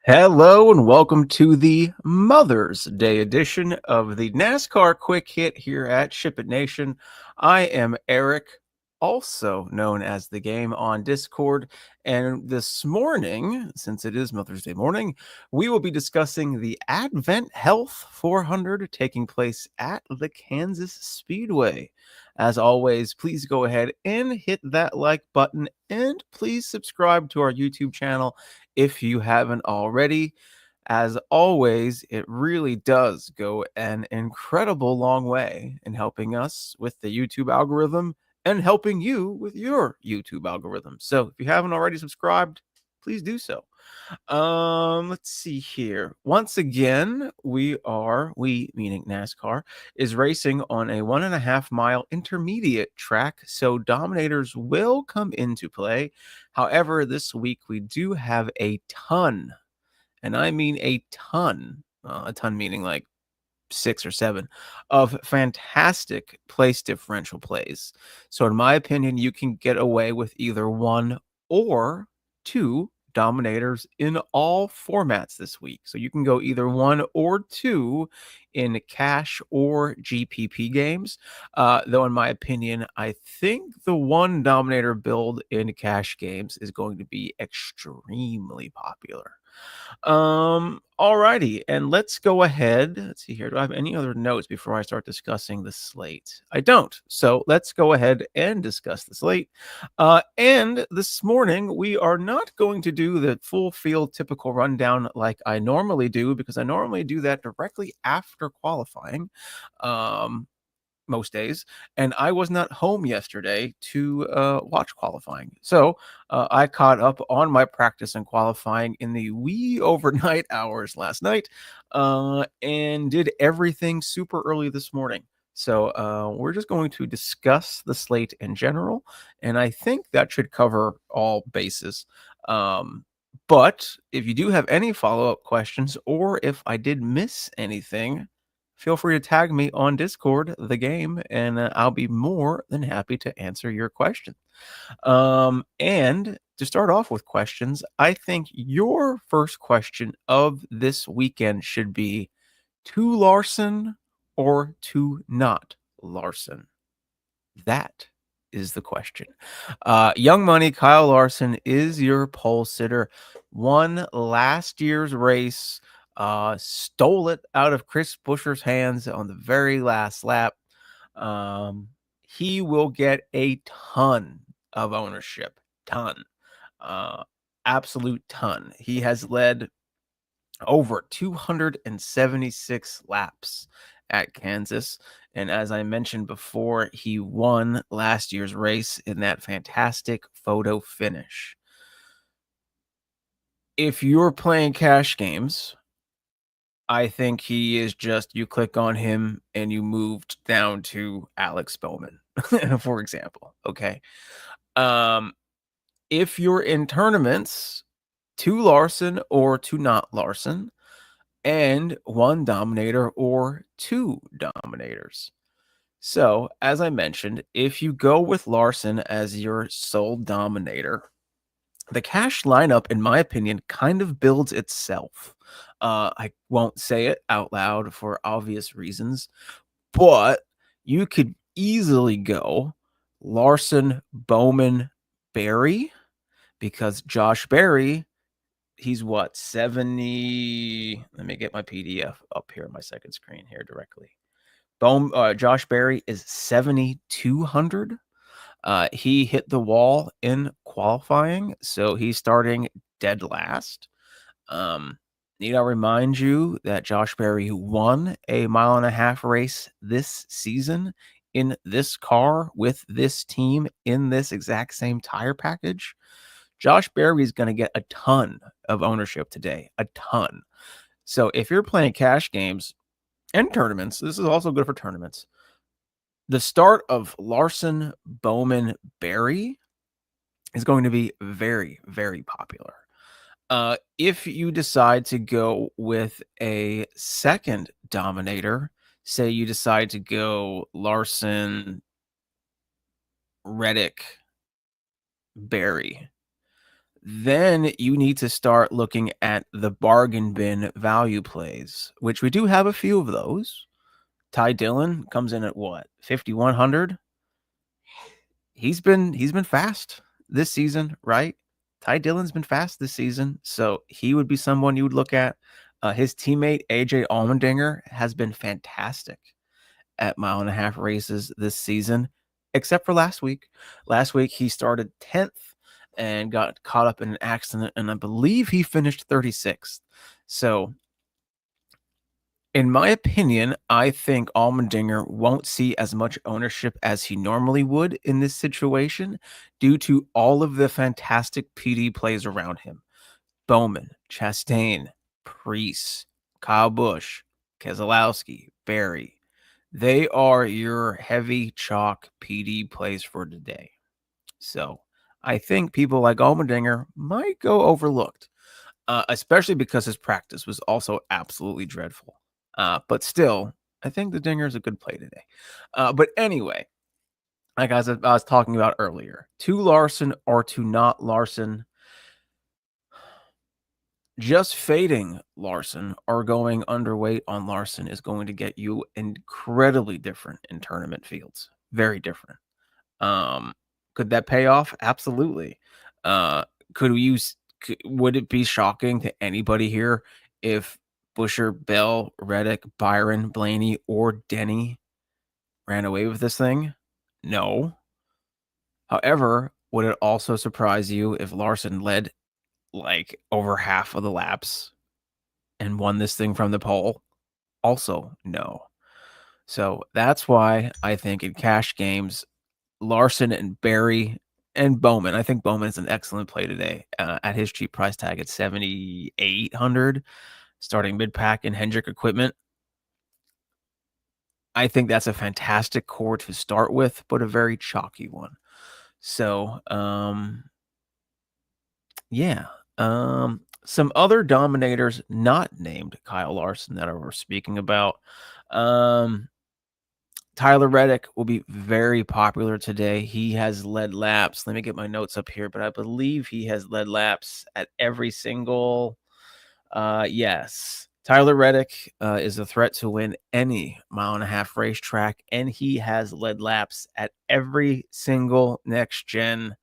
Hello and welcome to the Mother's Day edition of the NASCAR Quick Hit here at SHIPIT Nation. I am Eric, also known as TheGame on Discord, and this morning, since it is Mother's Day morning, we will be discussing the AdventHealth 400 taking place at the Kansas Speedway. As always, please go ahead and hit that like button and please subscribe to our YouTube channel if you haven't already. As always, it really does go an incredible long way in helping us with the YouTube algorithm and helping you with your YouTube algorithm. So if you haven't already subscribed, please do so. Let's see here. Once again, we meaning NASCAR, is racing on a 1.5 mile intermediate track, so Dominators will come into play. However, this week we do have a ton, and I mean a ton meaning like 6 or 7 of fantastic place differential plays. So in my opinion, you can get away with either one or two Dominators in all formats this week. So you can go either one or two in cash or GPP games. Though in my opinion, I think the one Dominator build in cash games is going to be extremely popular. Alrighty, and let's go ahead. Let's see here. Do I have any other notes before I start discussing the slate? I don't. So let's go ahead and discuss the slate. And this morning, we are not going to do the full field typical rundown like I normally do, because I normally do that directly after qualifying. Most days, and I was not home yesterday to watch qualifying. So I caught up on my practice and qualifying in the wee overnight hours last night and did everything super early this morning. So we're just going to discuss the slate in general, and I think that should cover all bases. But if you do have any follow-up questions, or if I did miss anything, feel free to tag me on Discord, the game, and I'll be more than happy to answer your question. And to start off with questions, I think your first question of this weekend should be to Larson or to not Larson. That is the question. Young Money, Kyle Larson is your pole sitter. Won last year's race, stole it out of Chris Buescher's hands on the very last lap. He will get a ton of ownership. Absolute ton. He has led over 276 laps at Kansas. And as I mentioned before, he won last year's race in that fantastic photo finish. If you're playing cash games, I think he is just, you click on him and you moved down to Alex Bowman, for example. Okay. If you're in tournaments, to Larson or to not Larson, and one Dominator or two Dominators. So, as I mentioned, if you go with Larson as your sole Dominator, the cash lineup, in my opinion, kind of builds itself. I won't say it out loud for obvious reasons, but you could easily go Larson, Bowman, Berry, because Josh Berry, he's what, 70? Let me get my PDF up here on my second screen here directly. Josh Berry is 7,200. He hit the wall in qualifying, so he's starting dead last. Need I remind you that Josh Berry won a 1.5 mile race this season in this car with this team in this exact same tire package? Josh Berry is going to get a ton of ownership today, a ton. So if you're playing cash games and tournaments, this is also good for tournaments. The start of Larson, Bowman, Berry is going to be very, very popular. If you decide to go with a second Dominator, say you decide to go Larson, Reddick, Berry, Then you need to start looking at the bargain bin value plays, which we do have a few of those. Ty Dillon comes in at what, 5,100? He's been fast this season, right? Ty Dillon's been fast this season, so he would be someone you would look at. His teammate AJ Allmendinger has been fantastic at mile-and-a-half races this season, except for last week. Last week he started 10th and got caught up in an accident, and I believe he finished 36th. So in my opinion, I think Allmendinger won't see as much ownership as he normally would in this situation due to all of the fantastic PD plays around him. Bowman, Chastain, Preece, Kyle Busch, Keselowski, Berry. They are your heavy chalk PD plays for today. So I think people like Allmendinger might go overlooked, especially because his practice was also absolutely dreadful. But still, I think the Dinger is a good play today. But anyway, like I was talking about earlier, to Larson or to not Larson, just fading Larson or going underweight on Larson is going to get you incredibly different in tournament fields. Very different. Could that pay off? Absolutely. Would it be shocking to anybody here if Busher, Bell, Reddick, Byron, Blaney, or Denny ran away with this thing? No. However, would it also surprise you if Larson led like over half of the laps and won this thing from the pole? Also, no. So that's why I think in cash games, Larson and Berry and Bowman. I think Bowman is an excellent play today at his cheap price tag at 7,800, starting mid-pack in Hendrick equipment. I think that's a fantastic core to start with, but a very chalky one. So, yeah. Some other Dominators not named Kyle Larson that we're speaking about. Tyler Reddick will be very popular today. He has led laps. Let me get my notes up here, but I believe he has led laps at every single. Yes. Tyler Reddick is a threat to win any mile-and-a-half racetrack, and he has led laps at every single next-gen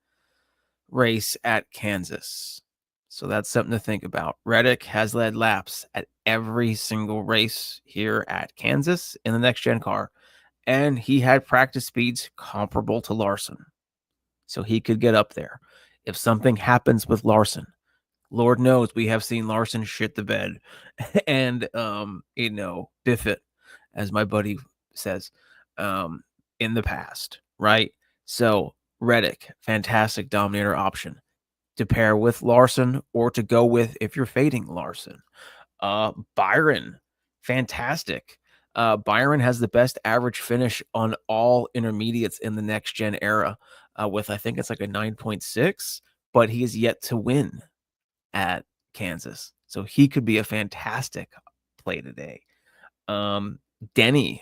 race at Kansas. So that's something to think about. Reddick has led laps at every single race here at Kansas in the next-gen car. And he had practice speeds comparable to Larson. So he could get up there. If something happens with Larson, Lord knows we have seen Larson shit the bed and, biff it, as my buddy says, in the past, right? So Reddick, fantastic Dominator option to pair with Larson or to go with if you're fading Larson. Byron, fantastic. Byron has the best average finish on all intermediates in the next gen era with, I think it's like a 9.6, but he is yet to win at Kansas. So he could be a fantastic play today. Denny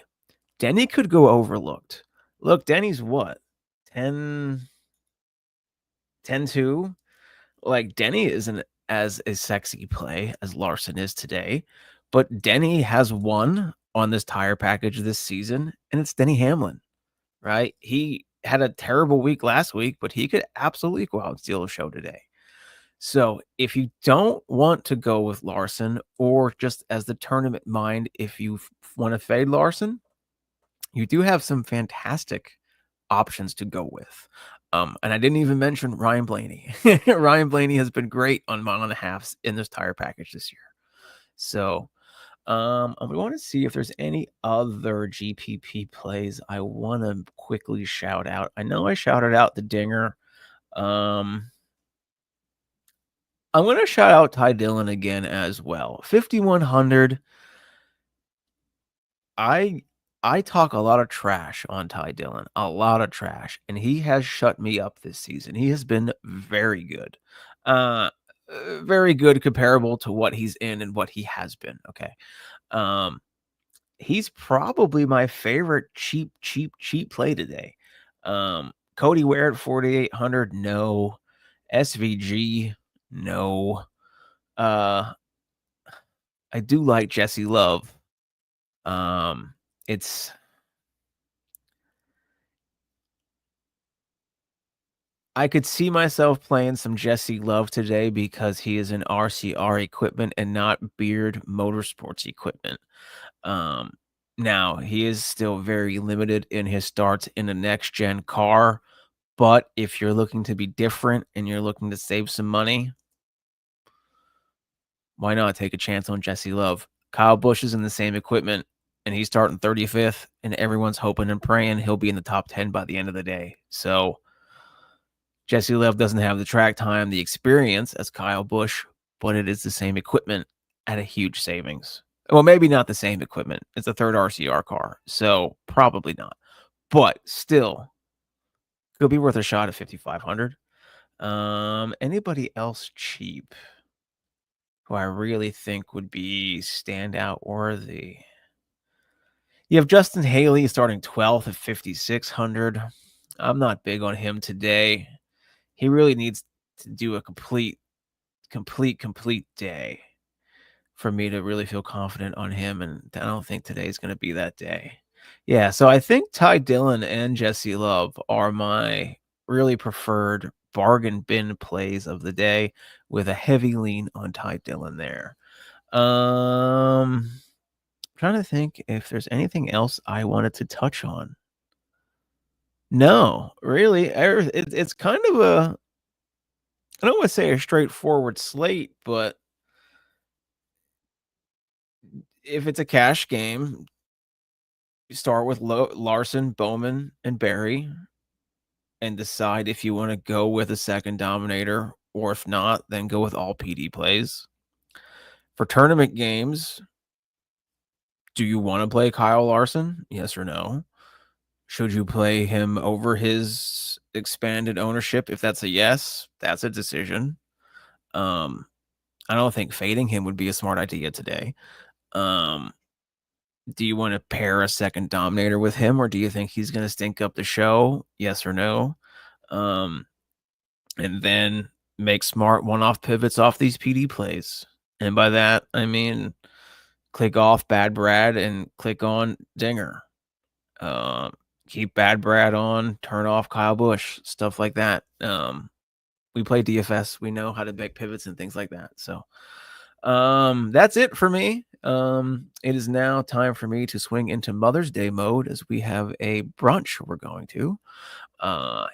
could go overlooked. Look, Denny's what? 10-2. Like, Denny isn't as a sexy play as Larson is today, but Denny has won on this tire package this season, and it's Denny Hamlin, right? He had a terrible week last week, but he could absolutely go out and steal a show today. So if you don't want to go with Larson, or just as the tournament mind, if you want to fade Larson, you do have some fantastic options to go with. And I didn't even mention Ryan Blaney. Ryan Blaney has been great on mile-and-a-halves in this tire package this year. So we want to see if there's any other GPP plays I want to quickly shout out. I know I shouted out the Dinger. I'm going to shout out Ty Dillon again as well. 5,100. I talk a lot of trash on Ty Dillon, a lot of trash, and he has shut me up this season. He has been very good. Very good comparable to what he's in and what he has been, okay? He's probably my favorite cheap play today. Cody Ware at 4,800, no. SVG No. I do like Jesse Love. It's I could see myself playing some Jesse Love today because he is an RCR equipment and not Beard Motorsports equipment. Um, Now he is still very limited in his starts in the next gen car, but if you're looking to be different and you're looking to save some money, why not take a chance on Jesse Love? Kyle Busch is in the same equipment and he's starting 35th, and everyone's hoping and praying he'll be in the top 10 by the end of the day. So Jesse Love doesn't have the track time, the experience as Kyle Busch, but it is the same equipment at a huge savings. Well, maybe not the same equipment. It's a third RCR car, so probably not. But still, it'll be worth a shot at 5,500. Anybody else cheap who I really think would be standout worthy? You have Justin Haley starting 12th at 5,600. I'm not big on him today. He really needs to do a complete day for me to really feel confident on him, and I don't think today is going to be that day. Yeah, so I think Ty Dillon and Jesse Love are my really preferred bargain bin plays of the day, with a heavy lean on Ty Dillon there. Trying to think if there's anything else I wanted to touch on. No, really, it's kind of a, I don't want to say a straightforward slate, but if it's a cash game, you start with Larson, Bowman, and Barry, and decide if you want to go with a second Dominator, or if not, then go with all PD plays. For tournament games, do you want to play Kyle Larson? Yes or no? Should you play him over his expanded ownership? If that's a yes, that's a decision. I don't think fading him would be a smart idea today. Do you want to pair a second Dominator with him, or do you think he's going to stink up the show? Yes or no? And then make smart one-off pivots off these PD plays. And by that, I mean, click off Bad Brad and click on Dinger. Keep Bad Brad on, turn off Kyle Busch, stuff like that. We play DFS. We know how to make pivots and things like that. So that's it for me. It is now time for me to swing into Mother's Day mode, as we have a brunch we're going to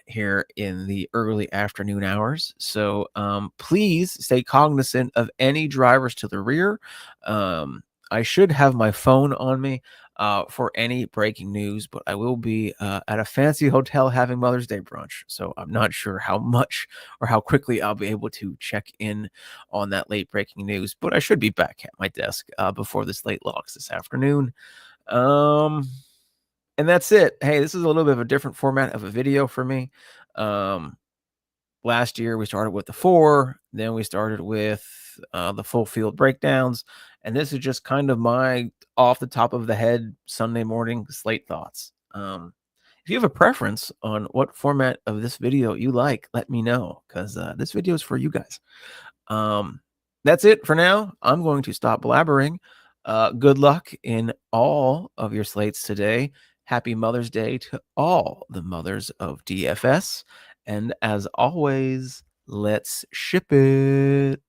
here in the early afternoon hours. So please stay cognizant of any drivers to the rear. I should have my phone on me for any breaking news, but I will be at a fancy hotel having Mother's Day brunch. So I'm not sure how much or how quickly I'll be able to check in on that late breaking news, but I should be back at my desk before this late logs this afternoon. And that's it. Hey, this is a little bit of a different format of a video for me. Last year we started with the 4, then we started with the full field breakdowns, and this is just kind of my off the top of the head Sunday morning slate thoughts. If you have a preference on what format of this video you like, let me know, because this video is for you guys. That's it for now. I'm going to stop blabbering. Good luck in all of your slates today. Happy Mother's Day to all the mothers of DFS. And as always, let's ship it.